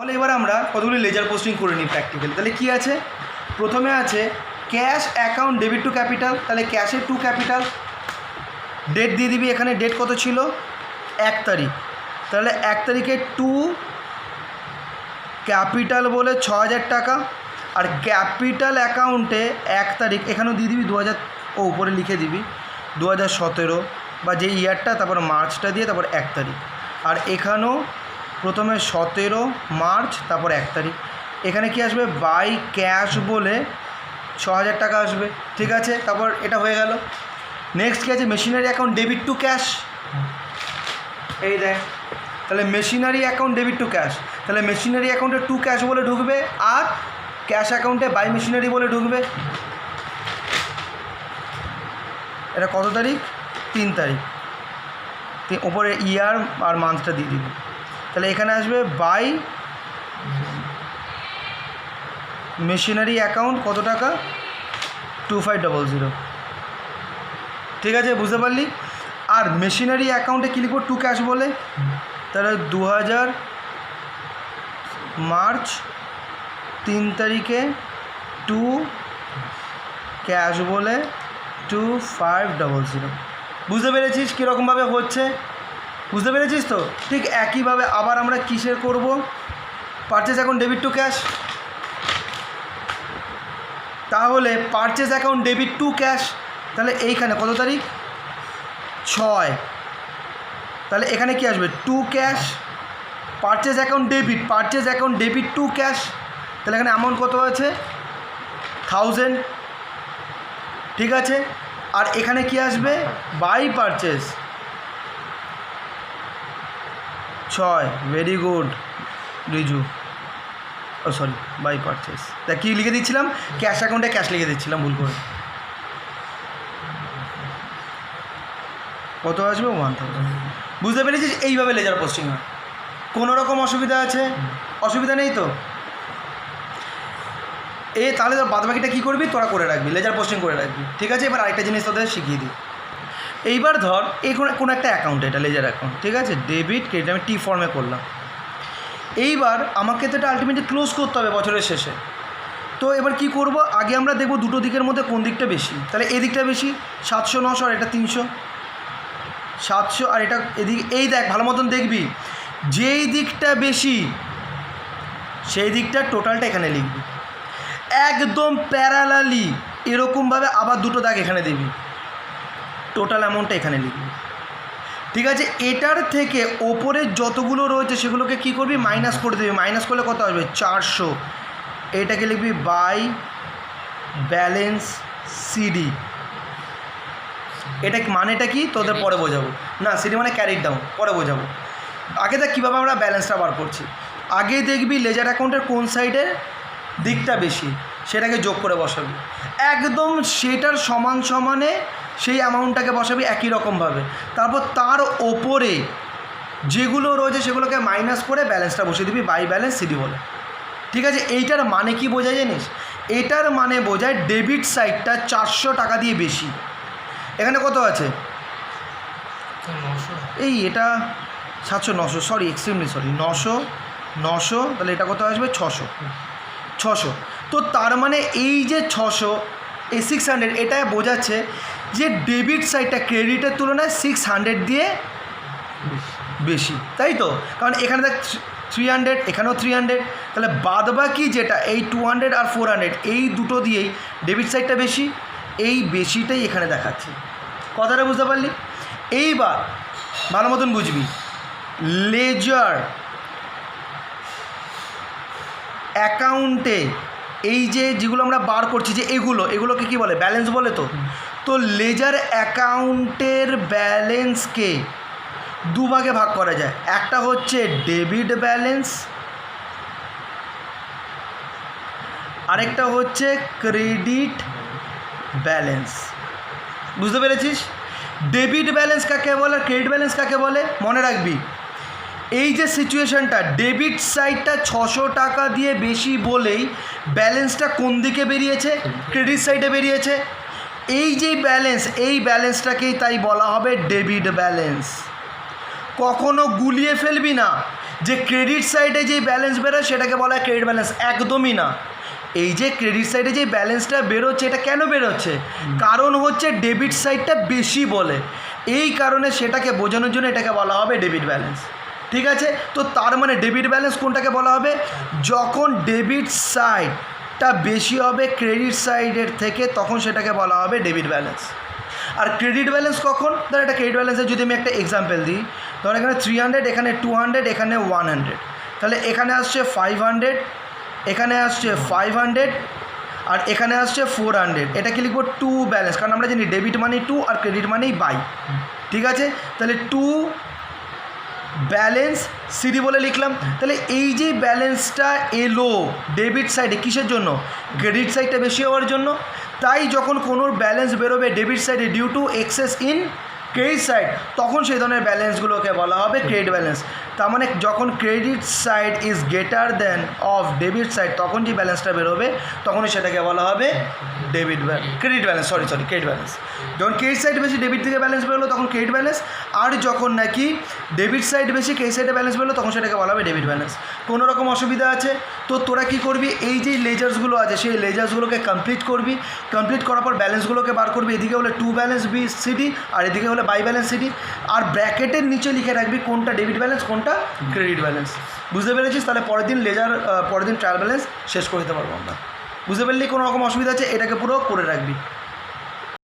তাহলে এবার আমরা কতগুলি লেজার পোস্টিং করে নিই প্র্যাকটিক্যালি। তাহলে কি আছে, প্রথমে আছে cash account debit two capital. তাহলে ক্যাশের টু ক্যাপিটাল, ডেট দিয়ে দিবি। এখানে ডেট কত ছিল, 1 তারিখ। তাহলে 1 তারিখে টু ক্যাপিটাল বলে 6000 টাকা। আর ক্যাপিটাল অ্যাকাউন্টে 1 তারিখ এখানেও দিয়ে দিবি 2000, উপরে লিখে দিবি 2017 বা যে ইয়ারটা, তারপর মার্চটা দিয়ে তারপর 1 তারিখ। আর এখানেও প্রথমে 17 মার্চ তারপর 1 তারিখ। এখানে কি আসবে, বাই ক্যাশ বলে 6000 টাকা আসবে। ঠিক আছে, তারপর এটা হয়ে গেল। নেক্সট কী আছে, machinery account debit to cash. এই দেখ, তাহলে machinery account debit to cash. তাহলে মেশিনারি অ্যাকাউন্টে টু ক্যাশ বলে ঢুকবে, আর ক্যাশ অ্যাকাউন্টে বাই মেশিনারি বলে ঢুকবে। এটা কত তারিখ, 3 তারিখ। ওপরে ইয়ার আর মান্থটা দিয়ে দিবি। তাহলে এখানে আসবে বাই মেশিনারি অ্যাকাউন্ট কত টাকা, 2500। ঠিক আছে, বুঝতে পারলি। আর মেশিনারি অ্যাকাউন্টে কী লিখব, টু ক্যাশ বলে। তাহলে 2000 মার্চ 3 তারিখে টু ক্যাশ বলে 2500। বুঝতে পেরেছিস কীরকমভাবে হচ্ছে, বুঝতে পেরেছিস তো? ঠিক একইভাবে আবার আমরা কিসের করব, purchase account debit to cash. তাহলে purchase account debit to cash, তাহলে এইখানে কত তারিখ, 6। তাহলে এখানে কি আসবে, to cash purchase account debit, purchase account debit to cash. তাহলে এখানে অ্যামাউন্ট কত আছে, 1000। ঠিক আছে, আর এখানে কি আসবে, by purchase 6। Very good Riju, ও সরি, বাই পারচেজ। তা কী লিখে দিচ্ছিলাম, ক্যাশ অ্যাকাউন্টে ক্যাশ লিখে দিচ্ছিলাম ভুল করে। কত আসবে, 1000। বুঝতে পেরেছিস, এইভাবে লেজার পোস্টিং হয়। কোনো রকম অসুবিধা আছে, অসুবিধা নেই তো? তাহলে তোর বাদবাকিটা কী করবি, তোরা করে রাখবি, লেজার পোস্টিং করে রাখবি। ঠিক আছে, এবার আরেকটা জিনিস তোদের শিখিয়ে দিই। এইবার ধর এই কোনো একটা অ্যাকাউন্ট, এটা লেজার অ্যাকাউন্ট, ঠিক আছে, ডেবিট ক্রেডিট আমি টি ফর্মে করলাম। এইবার আমাকে তো এটা আলটিমেটলি ক্লোজ করতে হবে বছরের শেষে। তো এবার কি করব, আগে আমরা দেখব দুটো দিকের মধ্যে কোন দিকটা বেশি। তাহলে এই দিকটা বেশি, 700 900, আর এটা 300 700, আর এটা এদিকে। এই দেখ ভালো মতন দেখবি, যেই দিকটা বেশি সেই দিকটা টোটালটা এখানে লিখবি একদম প্যারালালি এরকমভাবে। আবার দুটো দাগ এখানে দিবি, টোটাল অ্যামাউন্টটা এখানে লিখবি। ঠিক আছে, এটার থেকে ওপরে যতগুলো রয়েছে সেগুলোকে কি করবি, মাইনাস করে দিবি। মাইনাস করলে কত আসবে, 400। এটাকে লিখবি বাই ব্যালেন্স সিডি। এটা মানেটা কি তোদের পরে বোঝাবো, না সিডি মানে ক্যারিড ডাউন, পরে বোঝাবো। আগে দেখ কীভাবে আমরা ব্যালেন্সটা বার করছি। আগে দেখবি লেজার অ্যাকাউন্টের কোন সাইডের দিকটা বেশি, সেটাকে যোগ করে বসাবি একদম সেটার সমান সমানে, সেই অ্যামাউন্টটাকে বসাবি একই রকমভাবে। তারপর তার ওপরে যেগুলো রয়েছে সেগুলোকে মাইনাস করে ব্যালেন্সটা বসিয়ে দিবি, বাই ব্যালেন্স সিডি বলে। ঠিক আছে, এইটার মানে কি বোঝায় জানিস, এটার মানে বোঝায় ডেবিট সাইডটা 400 টাকা দিয়ে বেশি। এখানে কত আছে, এই এটা 700 900, সরি এক্সট্রিমলি সরি, 900। তাহলে এটা কত আসবে, 600। তো তার মানে এই যে 600, এই 600, এটা বোঝাচ্ছে যে ডেবিট সাইডটা ক্রেডিটের তুলনায় 600 দিয়ে বেশি, তাই তো? কারণ এখানে দেখ 300, এখানেও 300। তাহলে বাদবাকি যেটা এই 200 আর 400, এই দুটো দিয়েই ডেবিট সাইডটা বেশি, এই বেশিটাই এখানে দেখাচ্ছে। কথাটা বুঝতে পারলি? এইবার ভালো মতন বুঝবি, লেজার অ্যাকাউন্টে এই যেগুলো আমরা বার করছি, যে এগুলোকে কি বলে, ব্যালেন্স বলে। তো লেজার অ্যাকাউন্টের ব্যালেন্সকে দুভাগে ভাগ করা যায়। একটা হচ্ছে ডেবিট ব্যালেন্স, আরেকটা হচ্ছে ক্রেডিট ব্যালেন্স। বুঝতে পেরেছিস? ডেবিট ব্যালেন্স কাকে বলে, ক্রেডিট ব্যালেন্স কাকে বলে, মনে রাখবি। এই যে সিচুয়েশানটা, ডেবিট সাইডটা 600 টাকা দিয়ে বেশি বলেই ব্যালেন্সটা কোন দিকে বেরিয়েছে, ক্রেডিট সাইডে বেরিয়েছে। এই যে ব্যালেন্স, এই ব্যালেন্সটাকেই তাই বলা হবে ডেবিট ব্যালেন্স। কখনো গুলিয়ে ফেলবি না যে ক্রেডিট সাইডে যেই ব্যালেন্স বেরোয় সেটাকে বলা হয় ক্রেডিট ব্যালেন্স, একদমই না। এই যে ক্রেডিট সাইডে যে ব্যালেন্সটা বেরোচ্ছে এটা কেন বেরোচ্ছে, কারণ হচ্ছে ডেবিট সাইডটা বেশি বলে, এই কারণে সেটাকে বোঝানোর জন্য এটাকে বলা হবে ডেবিট ব্যালেন্স। ঠিক আছে, তো তার মানে ডেবিট ব্যালেন্স কোনটাকে বলা হবে, যখন ডেবিট সাইডটা বেশি হবে ক্রেডিট সাইডের থেকে তখন সেটাকে বলা হবে ডেবিট ব্যালেন্স। আর ক্রেডিট ব্যালেন্স কখন, ধর এটা ক্রেডিট ব্যালেন্সের যদি আমি একটা এক্সাম্পল দিই, ধর এখানে 300, এখানে 200, এখানে 100, তাহলে এখানে আসছে 500, এখানে আসছে 500, আর এখানে আসছে 400, এটাকে লিখবো টু ব্যালেন্স, কারণ আমরা জানি ডেবিট মানি টু আর ক্রেডিট মানি বাই। ঠিক আছে, তাহলে টু ব্যালেন্স সিডি বলে লিখলাম। তাহলে এই যে ব্যালেন্সটা এলো ডেবিট সাইডে কিসের জন্য, ক্রেডিট সাইডটা বেশি হওয়ার জন্য। তাই যখন কোনো ব্যালেন্স বেরোবে ডেবিট সাইডে due to excess in credit side, তখন সেই ধরনের ব্যালেন্সগুলোকে বলা হবে ক্রেডিট ব্যালেন্স। তার মানে যখন credit side is greater than of debit side, তখন যে ব্যালেন্সটা বেরোবে তখনই সেটাকে বলা হবে ক্রেডিট ব্যালেন্স, ক্রেডিট ব্যালেন্স। যখন ক্রেডিট সাইড বেশি ডেবিট থেকে ব্যালেন্স বেরোলো তখন ক্রেডিট ব্যালেন্স, আর যখন নাকি ডেবিট সাইড বেশি ক্রেডিট সাইডে ব্যালেন্স বেরোলো তখন সেটাকে বলা হবে ডেবিট ব্যালেন্স। কোনো রকম অসুবিধা আছে তো তোরা কী করবি, এই যে লেজার্সগুলো আছে সেই লেজার্সগুলোকে কমপ্লিট করবি, কমপ্লিট করার পর ব্যালেন্সগুলোকে বার করবি, এদিকে হলে টু ব্যালেন্স বি সিডি আর এদিকে হলে বাই ব্যালেন্স সিডি, আর ব্র্যাকেটের নিচে লিখে রাখবি কোনটা ডেবিট ব্যালেন্স কোনটা ক্রেডিট ব্যালেন্স। বুঝতে পেরেছিস, তাহলে পরের দিন ট্রায়াল ব্যালেন্স শেষ করে দিতে পারবো আমরা। বুঝতে পারলি কোনো রকম অসুবিধা আছে, এটাকে পুরো করে রাখবি।